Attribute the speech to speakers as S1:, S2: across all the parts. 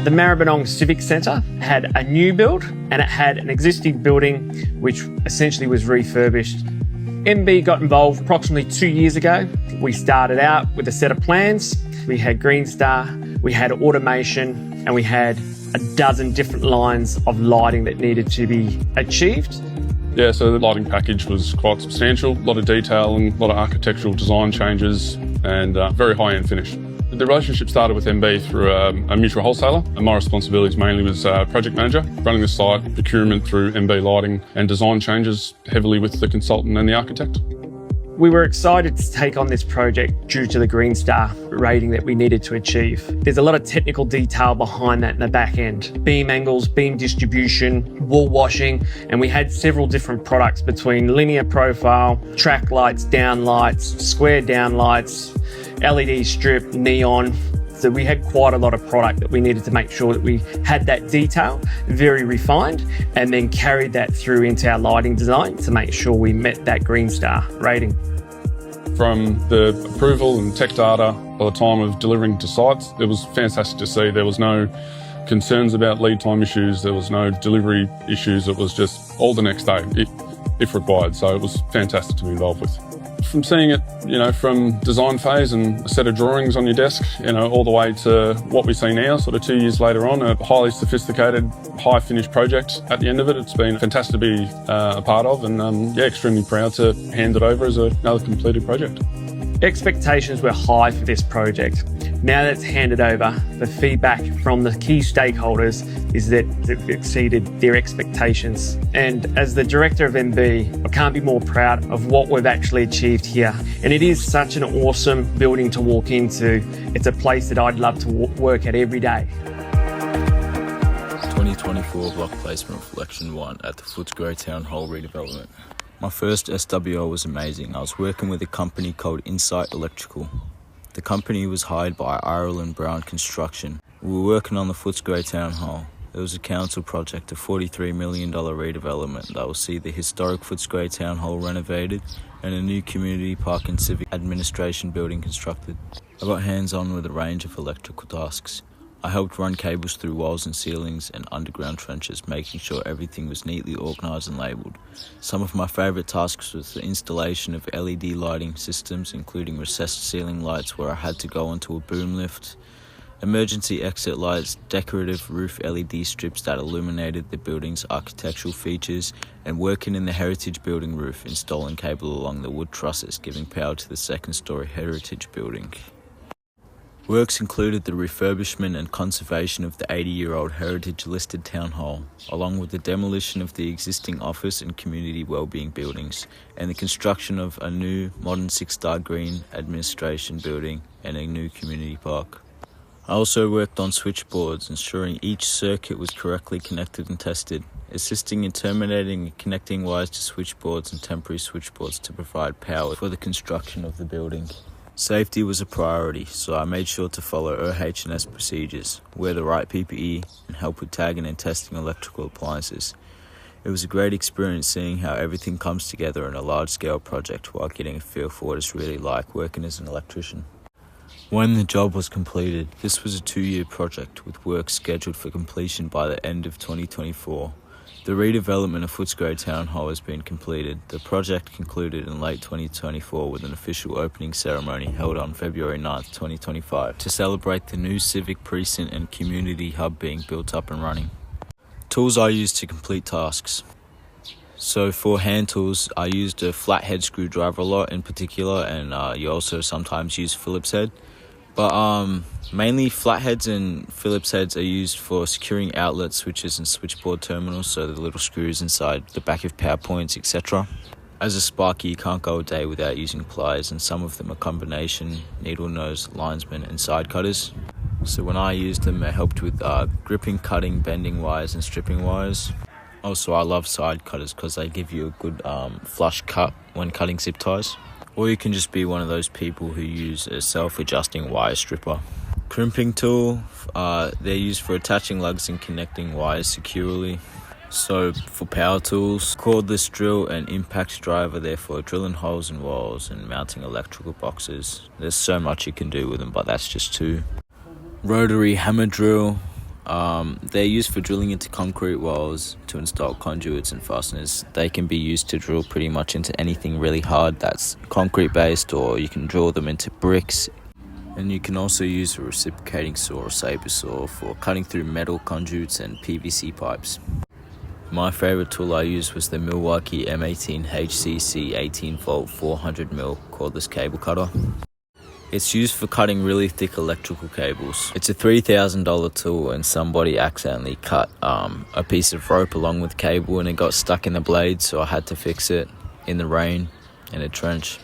S1: The Maribyrnong Civic Centre had a new build and it had an existing building which essentially was refurbished. MB got involved approximately 2 years ago. We started out with a set of plans. We had Green Star, we had automation, and we had a dozen different lines of lighting that needed to be achieved.
S2: Yeah, so the lighting package was quite substantial, a lot of detail and a lot of architectural design changes and very high-end finish. The relationship started with MB through a mutual wholesaler, and my responsibilities mainly was project manager, running the site, procurement through MB lighting, and design changes heavily with the consultant and the architect.
S1: We were excited to take on this project due to the Green Star rating that we needed to achieve. There's a lot of technical detail behind that in the back end. Beam angles, beam distribution, wall washing, and we had several different products between linear profile, track lights, down lights, square down lights, LED strip, neon. So we had quite a lot of product that we needed to make sure that we had that detail very refined and then carried that through into our lighting design to make sure we met that Green Star rating.
S2: From the approval and tech data by the time of delivering to sites, it was fantastic to see. There was no concerns about lead time issues, there was no delivery issues, it was just all the next day if required. So it was fantastic to be involved with. From seeing it, from design phase and a set of drawings on your desk, all the way to what we see now, sort of 2 years later on, a highly sophisticated, high finished project at the end of it. It's been fantastic to be a part of and extremely proud to hand it over as another completed project.
S1: Expectations were high for this project. Now that it's handed over, the feedback from the key stakeholders is that it exceeded their expectations. And as the director of MB, I can't be more proud of what we've actually achieved here. And it is such an awesome building to walk into. It's a place that I'd love to work at every day.
S3: 2024 block placement reflection 1 at the Footscray Town Hall redevelopment. My first SWL was amazing. I was working with a company called Insight Electrical. The company was hired by Ireland Brown Construction. We were working on the Footscray Town Hall. It was a council project, a $43 million redevelopment that will see the historic Footscray Town Hall renovated and a new community park and civic administration building constructed. I got hands-on with a range of electrical tasks. I helped run cables through walls and ceilings and underground trenches, making sure everything was neatly organised and labelled. Some of my favourite tasks was the installation of LED lighting systems, including recessed ceiling lights where I had to go onto a boom lift, emergency exit lights, decorative roof LED strips that illuminated the building's architectural features, and working in the heritage building roof, installing cable along the wood trusses, giving power to the second-storey heritage building. Works included the refurbishment and conservation of the 80-year-old heritage-listed town hall, along with the demolition of the existing office and community wellbeing buildings, and the construction of a new modern 6-star green administration building and a new community park. I also worked on switchboards, ensuring each circuit was correctly connected and tested, assisting in terminating and connecting wires to switchboards and temporary switchboards to provide power for the construction of the building. Safety was a priority, so I made sure to follow OH&S procedures, wear the right PPE, and help with tagging and testing electrical appliances. It was a great experience seeing how everything comes together in a large-scale project while getting a feel for what it's really like working as an electrician. When the job was completed, this was a 2-year project with work scheduled for completion by the end of 2024. The redevelopment of Footscray Town Hall has been completed. The project concluded in late 2024 with an official opening ceremony held on February 9th, 2025 to celebrate the new civic precinct and community hub being built up and running. Tools I used to complete tasks. So for hand tools, I used a flathead screwdriver a lot in particular, and you also sometimes use Phillips head. But mainly flatheads and Phillips heads are used for securing outlet switches and switchboard terminals, so the little screws inside the back of power points, etc. As a sparky, you can't go a day without using pliers, and some of them are combination needle nose, linesman and side cutters. So when I used them, it helped with gripping, cutting, bending wires and stripping wires. Also, I love side cutters because they give you a good flush cut when cutting zip ties. Or you can just be one of those people who use a self-adjusting wire stripper. Crimping tool, they're used for attaching lugs and connecting wires securely. So for power tools, cordless drill and impact driver, they're for drilling holes in walls and mounting electrical boxes. There's so much you can do with them, but that's just two. Rotary hammer drill, They're used for drilling into concrete walls to install conduits and fasteners. They can be used to drill pretty much into anything really hard that's concrete based, or you can drill them into bricks. And you can also use a reciprocating saw or saber saw for cutting through metal conduits and PVC pipes. My favourite tool I used was the Milwaukee M18 HCC 18V 400mm cordless cable cutter. It's used for cutting really thick electrical cables. It's a $3,000 tool, and somebody accidentally cut a piece of rope along with cable and it got stuck in the blade, so I had to fix it in the rain in a trench.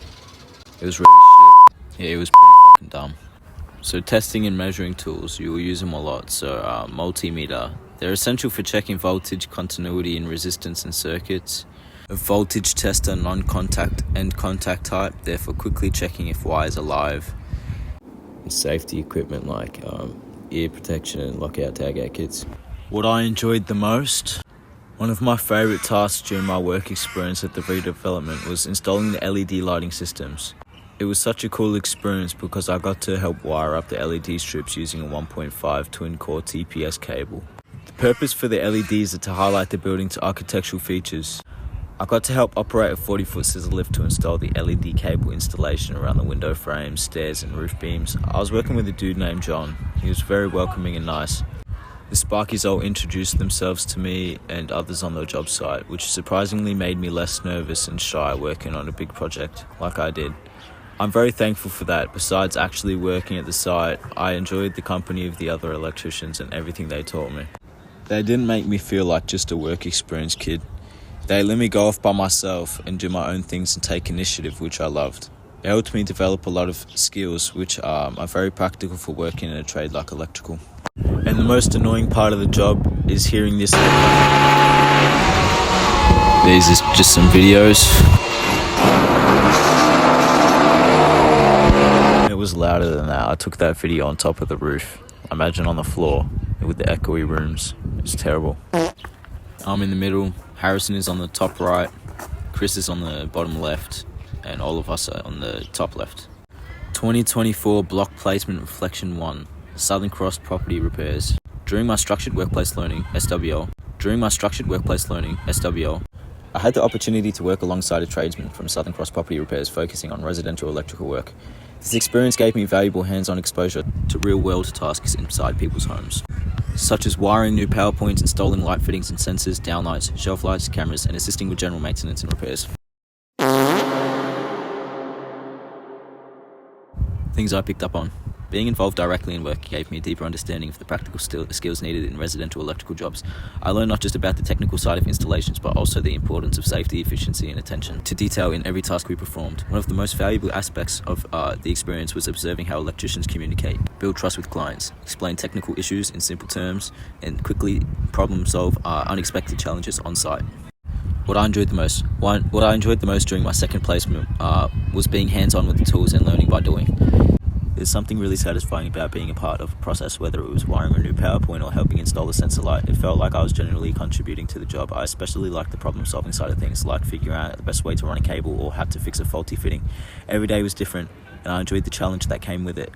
S3: It was really shit. Yeah, it was pretty fucking dumb. So testing and measuring tools, you will use them a lot. So multimeter, they're essential for checking voltage, continuity and resistance in circuits. A voltage tester, non-contact and contact type, therefore quickly checking if wires are live. And safety equipment like ear protection and lockout tagout kits. What I enjoyed the most? One of my favourite tasks during my work experience at the redevelopment was installing the LED lighting systems. It was such a cool experience because I got to help wire up the LED strips using a 1.5 twin-core TPS cable. The purpose for the LEDs are to highlight the building's architectural features. I got to help operate a 40-foot scissor lift to install the LED cable installation around the window frames, stairs and roof beams. I was working with a dude named John. He was very welcoming and nice. The Sparkies all introduced themselves to me and others on the job site, which surprisingly made me less nervous and shy working on a big project like I did. I'm very thankful for that. Besides actually working at the site, I enjoyed the company of the other electricians and everything they taught me. They didn't make me feel like just a work experience kid. They let me go off by myself and do my own things and take initiative, which I loved. It helped me develop a lot of skills which are very practical for working in a trade like electrical. And the most annoying part of the job is hearing this. These are just some videos. It was louder than that. I took that video on top of the roof. Imagine on the floor with the echoey rooms. It's terrible. I'm in the middle. Harrison is on the top right, Chris is on the bottom left, and all of us are on the top left. 2024 Block Placement Reflection 1, Southern Cross Property Repairs. During my structured workplace learning, SWL, I had the opportunity to work alongside a tradesman from Southern Cross Property Repairs focusing on residential electrical work. This experience gave me valuable hands-on exposure to real-world tasks inside people's homes, such as wiring new power points, installing light fittings and sensors, downlights, shelf lights, cameras, and assisting with general maintenance and repairs. Things I picked up on. Being involved directly in work gave me a deeper understanding of the practical skills needed in residential electrical jobs. I learned not just about the technical side of installations, but also the importance of safety, efficiency, and attention to detail in every task we performed. One of the most valuable aspects of the experience was observing how electricians communicate, build trust with clients, explain technical issues in simple terms, and quickly problem solve unexpected challenges on site. What I enjoyed the most during my second placement was being hands-on with the tools and learning by doing. There's something really satisfying about being a part of a process, whether it was wiring a new power point or helping install a sensor light. It felt like I was genuinely contributing to the job. I especially liked the problem-solving side of things, like figuring out the best way to run a cable or how to fix a faulty fitting. Every day was different, and I enjoyed the challenge that came with it.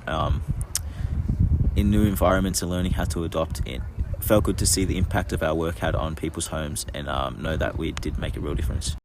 S3: In new environments and learning how to adopt it. It felt good to see the impact of our work had on people's homes and know that we did make a real difference.